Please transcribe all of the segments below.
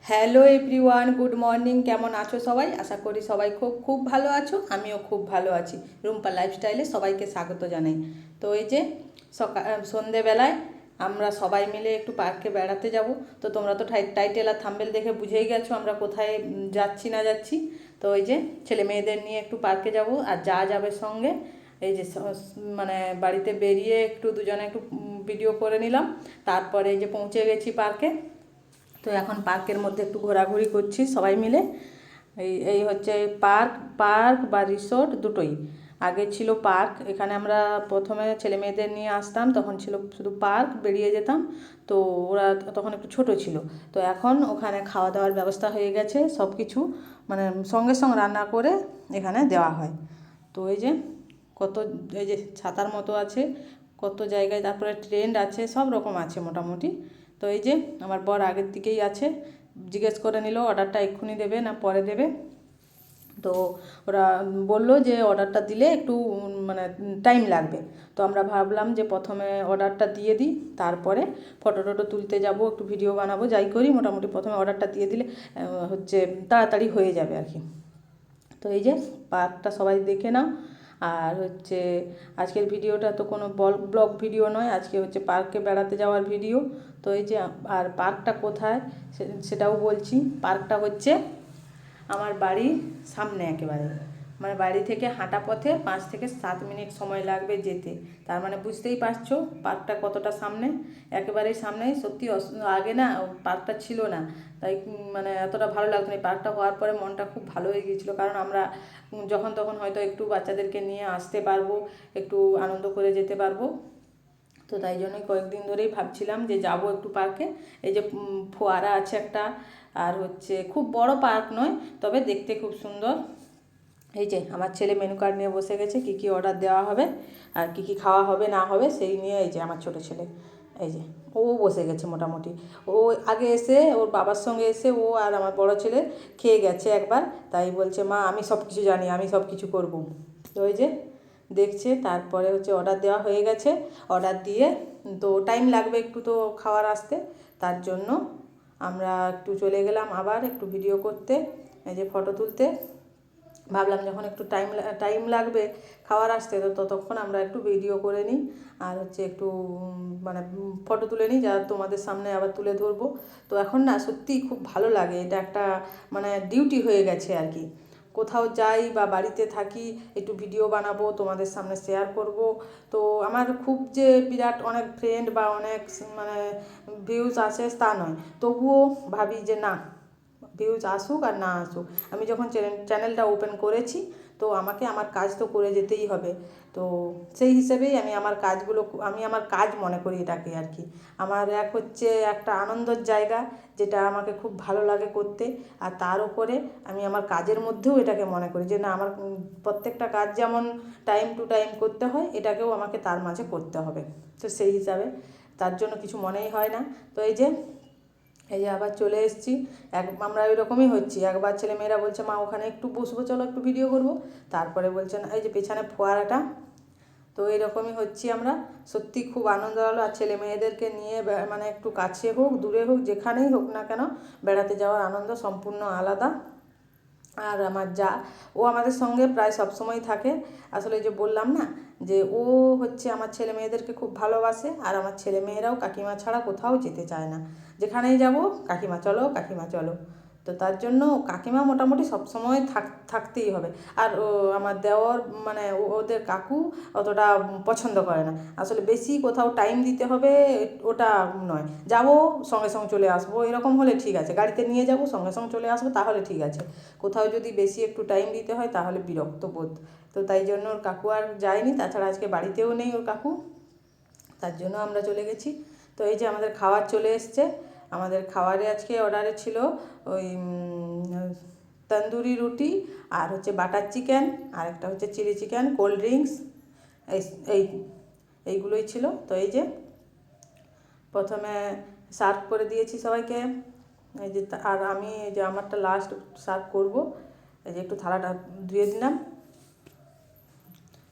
Hello everyone, good morning. কেমন আছো সবাই? আশা করি সবাই খুব খুব ভালো আছো। আমিও খুব ভালো আছি। রুম্পা লাইফস্টাইলে সবাইকে স্বাগত জানাই। তো এই যে সন্ধেবেলায় আমরা সবাই মিলে একটু পার্কে বেড়াতে যাব। তো তোমরা তো টাইটেল আর থাম্বেল দেখে বুঝেই গেছো আমরা কোথায় যাচ্ছি না যাচ্ছি। তো এই যে ছেলে মেয়েদের নিয়ে একটু পার্কে যাব, আর যা যাবে সঙ্গে এই যে মানে বাড়িতে বেরিয়ে একটু দুজনে একটু ভিডিও করে নিলাম। তারপরে এই যে পৌঁছে গেছি পার্কে। তো এখন পার্কের মধ্যে একটু ঘোরাঘুরি করছি সবাই মিলে। এই এই হচ্ছে পার্ক পার্ক বা রিসোর্ট দুটোই। আগে ছিল পার্ক, এখানে আমরা প্রথমে ছেলে মেয়েদের নিয়ে আসতাম, তখন ছিল শুধু পার্ক, বেরিয়ে যেতাম। তো ওরা তখন একটু ছোট ছিল। তো এখন ওখানে খাওয়া দাওয়ার ব্যবস্থা হয়ে গেছে, সব কিছু মানে সঙ্গে সঙ্গে রান্না করে এখানে দেওয়া হয়। তো এই যে কত, এই যে ছাতার মতো আছে কত জায়গায়, তারপরে ট্রেন্ড আছে, সব রকম আছে মোটামুটি। তো এই যে আমার বর আগের দিকেই আছে, জিজ্ঞেস করে নিল অর্ডারটা এক্ষুনি দেবে না পরে দেবে। তো ওরা বললো যে অর্ডারটা দিলে একটু মানে টাইম লাগবে। তো আমরা ভাবলাম যে প্রথমে অর্ডারটা দিয়ে দিই, তারপরে ফটো টটো তুলতে যাব, একটু ভিডিও বানাবো, যাই করি মোটামুটি প্রথমে অর্ডারটা দিয়ে দিলে হচ্ছে তাড়াতাড়ি হয়ে যাবে আর কি। তো এই যে পার্কটা সবাই দেখে নাও। আর হচ্ছে আজকের ভিডিওটা তো কোনো ব্লগ ভিডিও নয়, আজকে হচ্ছে পার্কে বেড়াতে যাওয়ার ভিডিও। তো এই যে, আর পার্কটা কোথায় সেটাও বলছি। পার্কটা হচ্ছে আমার বাড়ির সামনে একেবারে, মানে বাড়ি থেকে হাঁটা পথে 5 থেকে 7 মিনিট সময় লাগবে যেতে। তার মানে বুঝতেই পারছো পার্কটা কতটা সামনে, একেবারেই সামনেই। সত্যি আগে না পার্কটা ছিল না, তাই মানে এতটা ভালো লাগতো না। পার্কটা হওয়ার পরে মনটা খুব ভালো হয়ে গিয়েছিলো, কারণ আমরা যখন তখন হয়তো একটু বাচ্চাদেরকে নিয়ে আসতে পারবো, একটু আনন্দ করে যেতে পারবো। তো তাই জন্যই কয়েকদিন ধরেই ভাবছিলাম যে যাব একটু পার্কে। এই যে ফোয়ারা আছে একটা, আর হচ্ছে খুব বড় পার্ক নয়, তবে দেখতে খুব সুন্দর। এই যে আমার ছেলে মেনু কার্ড নিয়ে বসে গেছে, কী কী অর্ডার দেওয়া হবে আর কী কী খাওয়া হবে না হবে সেই নিয়ে। এই যে আমার ছোটো ছেলে, এই যে ও বসে গেছে মোটামুটি। ও আগে এসে ওর বাবার সঙ্গে এসে ও আর আমার বড় ছেলে খেয়ে গেছে একবার, তাই বলছে মা আমি সব কিছু জানি, আমি সব কিছু করবো। তো ওই যে দেখছে। তারপরে হচ্ছে অর্ডার দেওয়া হয়ে গেছে, অর্ডার দিয়ে তো টাইম লাগবে একটু তো খাবার আসতে, তার জন্য আমরা একটু চলে গেলাম আবার একটু ভিডিও করতে, এই যে ফটো তুলতে। ভাবলাম যখন একটু টাইম লাগবে খাবার আসতে, তো ততক্ষণ আমরা একটু ভিডিও করে নিই, আর হচ্ছে একটু মানে ফটো তুলে নিই, যা তোমাদের সামনে আবার তুলে ধরবো। তো এখন না সত্যিই খুব ভালো লাগে, এটা একটা মানে ডিউটি হয়ে গেছে আর কি। কোথাও যাই বা বাড়িতে থাকি একটু ভিডিও বানাবো, তোমাদের সামনে শেয়ার করব। তো আমার খুব যে বিরাট অনেক ফ্রেন্ড বা অনেক মানে ভিউজ আসে তা নয়, তবুও ভাবি যে না, ভিউজ আসুক আর না আসুক, আমি যখন চ্যানেলটা ওপেন করেছি তো আমাকে আমার কাজ তো করে যেতেই হবে। তো সেই হিসেবেই আমি আমার কাজ মনে করি এটাকে আর কি। আমার এক হচ্ছে একটা আনন্দের জায়গা, যেটা আমাকে খুব ভালো লাগে করতে। আর তার উপরে আমি আমার কাজের মধ্যেও এটাকে মনে করি যে না, আমার প্রত্যেকটা কাজ যেমন টাইম টু টাইম করতে হয়, এটাকেও আমাকে তার মাঝে করতে হবে। তো সেই হিসাবে তার জন্য কিছু মনেই হয় না। তো এই যে আবার চলে এসেছি। আমরা ওইরকমই হচ্ছি, একবার ছেলেমেয়েরা বলছে মা ওখানে একটু বসবো, চলো একটু ভিডিও করব। তারপরে বলছে না, এই যে পেছনে ফোয়ারাটা। তো এইরকমই হচ্ছি আমরা। সত্যি খুব আনন্দ হলো, আর ছেলে মেয়েদেরকে নিয়ে মানে একটু কাছে হোক দূরে হোক যেখানেই হোক না কেন, বেড়াতে যাওয়ার আনন্দ সম্পূর্ণ আলাদা। আর আমার ও আমাদের সঙ্গে প্রায় সব সময় থাকে। আসলে যে বললাম না যে ও হচ্ছে আমার ছেলে মেয়েদেরকে খুব ভালোবাসে, আর আমার ছেলে মেয়েরাও কাকিমা ছাড়া কোথাও যেতে চায় না। যেখানেই যাব কাকিমা চলো কাকিমা চলো। তো তার জন্য কাকিমা মোটামুটি সবসময় থাকতেই হবে। আর আমার দেওর মানে ওদের কাকু অতটা পছন্দ করে না আসলে, বেশি কোথাও টাইম দিতে হবে ওটা নয়। যাব সঙ্গে সঙ্গে চলে আসবো এরকম হলে ঠিক আছে, গাড়িতে নিয়ে যাব সঙ্গে সঙ্গে চলে আসবো তাহলে ঠিক আছে। কোথাও যদি বেশি একটু টাইম দিতে হয় তাহলে বিরক্ত বোধ। তো তাই জন্য ওর কাকু আর যায়নি, তাছাড়া আজকে বাড়িতেও নেই ওর কাকু, তার জন্য আমরা চলে গেছি। তো এই যে আমাদের খাবার চলে এসছে। আমাদের খাবারে আজকে অর্ডারে ছিল ওই তন্দুরি রুটি, আর হচ্ছে বাটার চিকেন, আর একটা হচ্ছে চিলি চিকেন, কোল্ড ড্রিঙ্কস, এই এই এইগুলোই ছিল। তো এই যে প্রথমে সার্ভ করে দিয়েছি সবাইকে, এই যে আর আমি এই যে আমারটা লাস্ট সার্ভ করব। এই যে একটু থালাটা ধুয়ে দিলাম।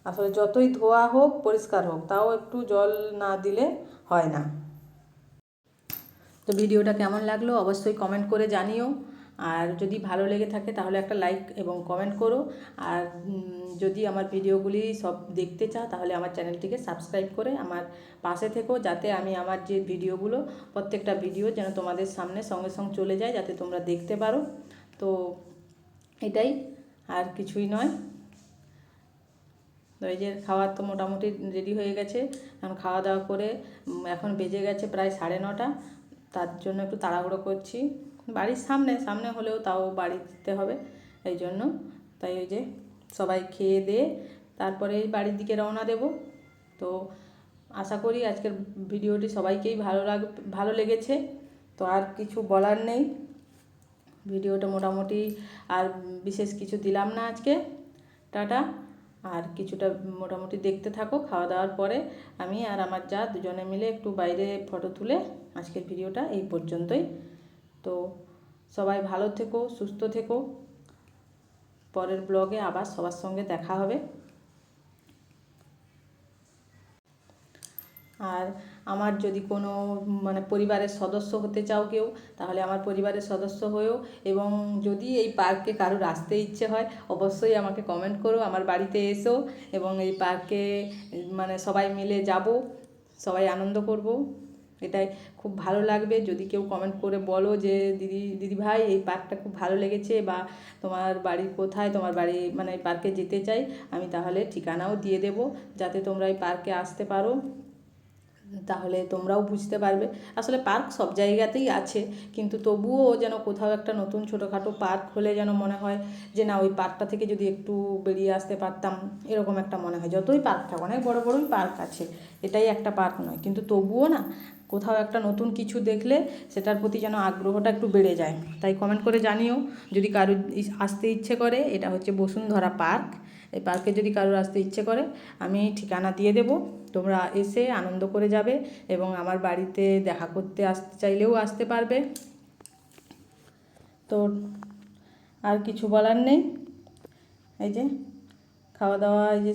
আসলে যতই ধোয়া হোক পরিষ্কার হোক, তাও একটু জল না দিলে হয় না। তো তো ভিডিওটা কেমন লাগলো অবশ্যই কমেন্ট করে জানিও। আর যদি ভালো লেগে থাকে তাহলে একটা লাইক এবং কমেন্ট করো। আর যদি আমার ভিডিওগুলি সব দেখতে চাও তাহলে আমার চ্যানেলটিকে সাবস্ক্রাইব করে আমার পাশে থেকো, যাতে আমি আমার যে ভিডিওগুলো প্রত্যেকটা ভিডিও যেন তোমাদের সামনে সঙ্গে সঙ্গে চলে যায়, যাতে তোমরা দেখতে পারো। তো এটাই, আর কিছুই নয়। তো এই যে খাওয়ার তো মোটামুটি রেডি হয়ে গেছে। এখন খাওয়া দাওয়া করে এখন বেজে গেছে প্রায় 9:30। তার জন্য একটু তাড়াহুড়ো করছি। বাড়ির সামনে হলেও তাও বাড়ি যেতে হবে, এই জন্য। তাই ওই যে সবাই খেয়ে দিয়ে তারপরে বাড়ির দিকে রওনা দেব। তো আশা করি আজকের ভিডিওটি সবাইকেই ভালো লেগেছে। তো আর কিছু বলার নেই। ভিডিওটা মোটামুটি আর বিশেষ কিছু দিলাম না আজকে। টাটা। আর কিছুটা মোটামুটি দেখতে থাকো। খাওয়া দাওয়ার পরে আমি আর আমার যা দুজনে মিলে একটু বাইরে ফটো তুলে আজকের ভিডিওটা এই পর্যন্তই। তো সবাই ভালো থেকো, সুস্থ থেকো। পরের ব্লগে আবার সবার সঙ্গে দেখা হবে। আর আমার যদি কোনো পরিবারের সদস্য হতে চাও কেউ, তাহলে আমার পরিবারের সদস্য হয়েও, এবং যদি এই পার্কে কারোর আসতে ইচ্ছে হয় অবশ্যই আমাকে কমেন্ট করো, আমার বাড়িতে এসো এবং এই পার্কে সবাই মিলে যাব, সবাই আনন্দ করব। এটাই খুব ভালো লাগবে যদি কেউ কমেন্ট করে বলো যে দিদি ভাই এই পার্কটা খুব ভালো লেগেছে, বা তোমার বাড়ি কোথায়, তোমার বাড়ি এই পার্কে যেতে চাই। আমি তাহলে ঠিকানাও দিয়ে দেব, যাতে তোমরা এই পার্কে আসতে পারো। তাহলে তোমরাও বুঝতে পারবে। আসলে পার্ক সব জায়গাতেই আছে, কিন্তু তবুও যেন কোথাও একটা নতুন ছোটোখাটো পার্ক হলে যেন মনে হয় যে না, ওই পার্কটা থেকে যদি একটু বেরিয়ে আসতে পারতাম, এরকম একটা মনে হয়। যতই পার্ক থাক, অনেক বড় বড়ই পার্ক আছে, এটাই একটা পার্ক নয়, কিন্তু তবুও না, কোথাও একটা নতুন কিছু দেখলে সেটার প্রতি যেন আগ্রহটা একটু বেড়ে যায়। তাই কমেন্ট করে জানিও যদি কারোর আসতে ইচ্ছে করে। এটা হচ্ছে বসুন্ধরা পার্ক। এই পার্কে যদি কারোর আসতে ইচ্ছে করে আমি ঠিকানা দিয়ে দেব, তোমরা এসে আনন্দ করে যাবে এবং আমার বাড়িতে দেখা করতে আসতে চাইলেও আসতে পারবে। তো আর কিছু বলার নেই। এই যে খাওয়া দাওয়া এই যে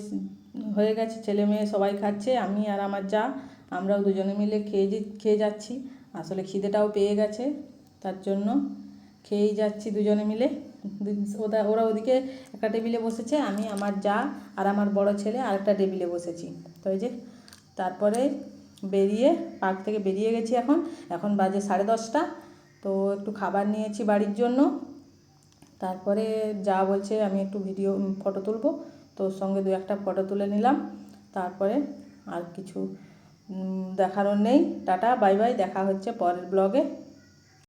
হয়ে গেছে, ছেলে মেয়ে সবাই খাচ্ছে, আমি আর আমার যা আমরাও দুজনে মিলে খেয়ে যাচ্ছি। আসলে খিদেটাও পেয়ে গেছে, তার জন্য খেয়েই যাচ্ছি দুজনে মিলে। ওরা ওদিকে একটা টেবিলে বসেছে, আমি আমার যা আর আমার বড় ছেলে আরেকটা টেবিলে বসেছি। তো এই যে তারপরে পার্ক থেকে বেরিয়ে গেছি। এখন বাজে 10:30। তো একটু খাবার নিয়েছি বাড়ির জন্য। তারপরে যা বলছে আমি একটু ফটো তুলবো, তোর সঙ্গে 2-1টা ফটো তুলে নিলাম। তারপরে আর কিছু দেখারও নেই। টাটা, বাই বাই, দেখা হচ্ছে পরের ব্লগে।